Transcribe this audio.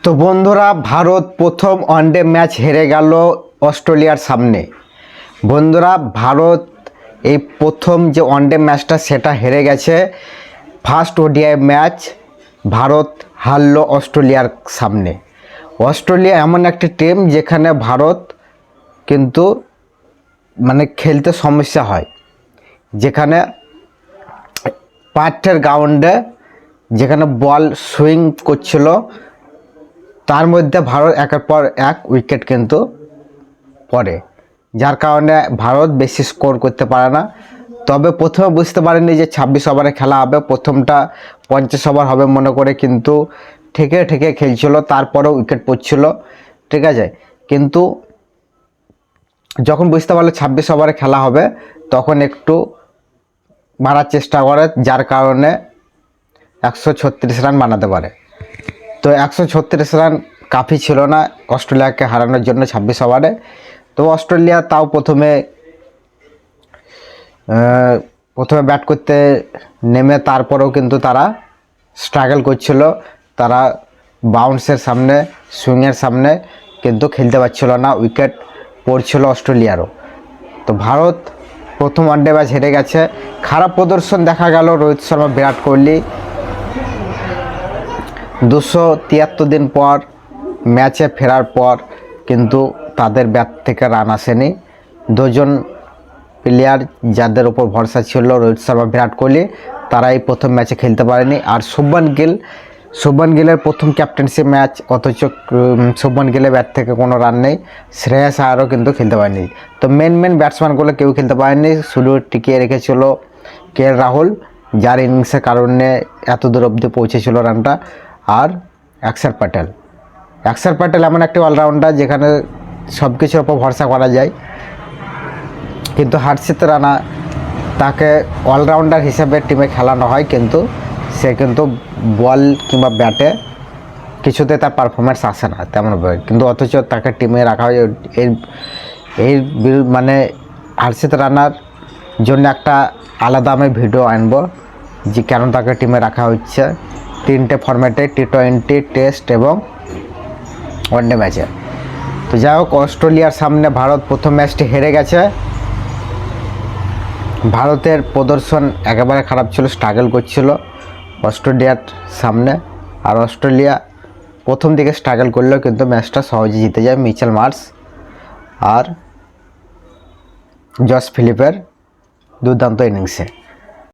তো বন্ধুরা, ভারত প্রথম ওয়ানডে ম্যাচ হেরে গেল অস্ট্রেলিয়ার সামনে। বন্ধুরা, ভারত এই প্রথম যে ওয়ানডে ম্যাচটা সেটা হেরে গেছে। ফার্স্ট ওডিআই ম্যাচ ভারত হারলো অস্ট্রেলিয়ার সামনে। অস্ট্রেলিয়া এমন একটি টিম যেখানে ভারত কিন্তু খেলতে সমস্যা হয়, যেখানে পাঁচের গ্রাউন্ডে যেখানে বল সুইং করছিল তার মধ্যে ভারত একের পর এক উইকেট কিন্তু পড়ে, যার কারণে ভারত বেশি স্কোর করতে পারে না। তবে প্রথমে বুঝতে পারেনি যে 26 ওভারে খেলা হবে, প্রথমটা 50 ওভার হবে মনে করে কিন্তু ঠেকে ঠেকে খেলছিল, তারপরেও উইকেট পড়ছিল, ঠিক আছে। কিন্তু যখন বুঝতে পারলো 26 ওভারে খেলা হবে তখন একটু মারার চেষ্টা করে, যার কারণে 136 রান বানাতে পারে। তো 136 রান কাফি ছিল না অস্ট্রেলিয়াকে হারানোর জন্য 26 ওভারে। তো অস্ট্রেলিয়া তাও প্রথমে ব্যাট করতে নেমে তারপরেও কিন্তু তারা স্ট্রাগল করছিল, তারা বাউন্সের সামনে সুইংয়ের সামনে কিন্তু খেলতে পারছিল না, উইকেট পড়ছিল অস্ট্রেলিয়ারও। তো ভারত প্রথম ওয়ানডে ম্যাচ হেরে গেছে। খারাপ প্রদর্শন দেখা গেল রোহিত শর্মা, বিরাট কোহলি 273 দিন পর ম্যাচে ফেরার পর কিন্তু তাদের ব্যাট থেকে রান আসেনি। দুজন প্লেয়ার যাদের ওপর ভরসা ছিল, রোহিত শর্মা, বিরাট কোহলি, তারাই প্রথম ম্যাচে খেলতে পারেনি। আর শুভমান গিলের প্রথম ক্যাপ্টেন্সি ম্যাচ, অথচ শুভমান গিলের ব্যাট থেকে কোনো রান নেই। শ্রেয়াস আয়ারও কিন্তু খেলতে পারেনি। তো মেন ব্যাটসম্যানগুলো কেউ খেলতে পারেনি, শুধু টিকিয়ে রেখেছিল KL রাহুল, যার ইনিংসের কারণে এত দূর অবধি পৌঁছেছিল রানটা। আর অক্ষর প্যাটেল এমন একটি অলরাউন্ডার যেখানে সব কিছুর ওপর ভরসা করা যায়, কিন্তু হর্ষিত রানা তাকে অলরাউন্ডার হিসেবে টিমে খেলানো হয়, কিন্তু সে কিন্তু বল কিংবা ব্যাটে কিছুতে তার পারফরমেন্স আসে না তেমনভাবে, কিন্তু অথচ তাকে টিমে রাখা হয়। এই হর্ষিত রানার জন্য একটা আলাদা আমি ভিডিও আনবো যে কেন তাকে টিমে রাখা হচ্ছে 3টে ফরম্যাটে, T20, টেস্ট এবং ওয়ানডে ম্যাচে। তো যাই হোক, অস্ট্রেলিয়ার সামনে ভারত প্রথম ম্যাচটি হেরে গেছে। ভারতের প্রদর্শন একেবারে খারাপ ছিল, স্ট্রাগল করছিল অস্ট্রেলিয়ার সামনে। আর অস্ট্রেলিয়া প্রথম দিকে স্ট্রাগল করলেও কিন্তু ম্যাচটা সহজে জিতে যায় মিচেল মার্শ আর জস ফিলিপের দুর্দান্ত ইনিংসে।